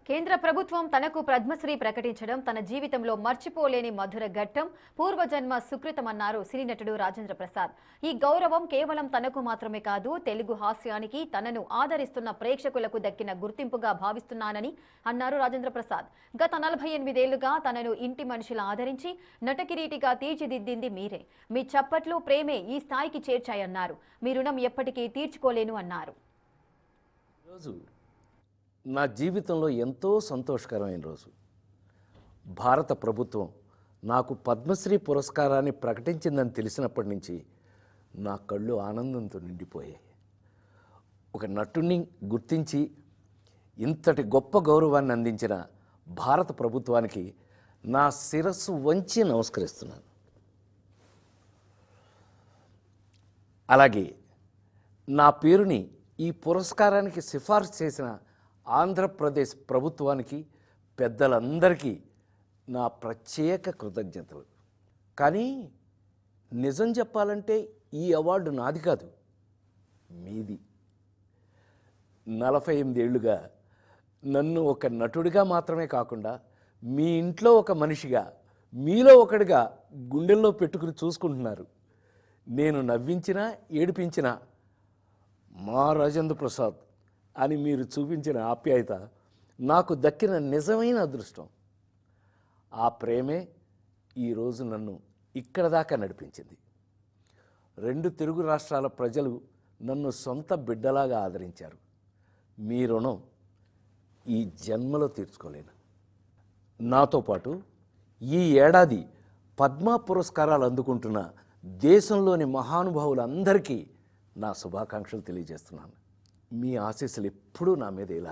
కేంద్ర ప్రభుత్వం తనకు పద్మశ్రీ ప్రకటించడం తన జీవితంలో మర్చిపోలేని మధుర ఘట్టం, పూర్వజన్మ సుకృతమన్నారు సినీ నటుడు రాజేంద్ర ప్రసాద్. ఈ గౌరవం కేవలం తనకు మాత్రమే కాదు, తెలుగు హాస్యానికి తనను ఆదరిస్తున్న ప్రేక్షకులకు దక్కిన గుర్తింపుగా భావిస్తున్నానని అన్నారు రాజేంద్ర ప్రసాద్. గత 48 ఏళ్లుగా తనను ఇంటి మనుషులు ఆదరించి నటకిరీటిగా తీర్చిదిద్దింది మీరే. మీ చప్పట్లు, ప్రేమే ఈ స్థాయికి చేర్చాయన్నారు. మీ రుణం ఎప్పటికీ తీర్చుకోలేను అన్నారు. నా జీవితంలో ఎంతో సంతోషకరమైన రోజు. భారత ప్రభుత్వం నాకు పద్మశ్రీ పురస్కారాన్ని ప్రకటించిందని తెలిసినప్పటి నుంచి నా కళ్ళు ఆనందంతో నిండిపోయాయి. ఒక నటుడిని గుర్తించి ఇంతటి గొప్ప గౌరవాన్ని అందించిన భారత ప్రభుత్వానికి నా శిరస్సు వంచి నమస్కరిస్తున్నాను. అలాగే నా పేరుని ఈ పురస్కారానికి సిఫార్సు చేసిన ఆంధ్రప్రదేశ్ ప్రభుత్వానికి, పెద్దలందరికీ నా ప్రత్యేక కృతజ్ఞతలు. కానీ నిజం చెప్పాలంటే ఈ అవార్డు నాది కాదు, మీది. 48 ఏళ్లుగా నన్ను ఒక నటుడిగా మాత్రమే కాకుండా మీ ఇంట్లో ఒక మనిషిగా, మీలో ఒకడిగా గుండెల్లో పెట్టుకుని చూసుకుంటున్నారు. నేను నవ్వించినా ఏడిపించినా మా రాజేంద్ర ప్రసాద్ అని మీరు చూపించిన ఆప్యాయత నాకు దక్కిన నిజమైన అదృష్టం. ఆ ప్రేమే ఈరోజు నన్ను ఇక్కడ దాకా నడిపించింది. 2 తెలుగు రాష్ట్రాల ప్రజలు నన్ను సొంత బిడ్డలాగా ఆదరించారు. మీ రుణం ఈ జన్మలో తీర్చుకోలేను. నాతో పాటు ఈ ఏడాది పద్మ పురస్కారాలు అందుకుంటున్న దేశంలోని మహానుభావులందరికీ నా శుభాకాంక్షలు తెలియజేస్తున్నాను. మీ ఆశీస్సులు ఎప్పుడూ నా మీద ఇలా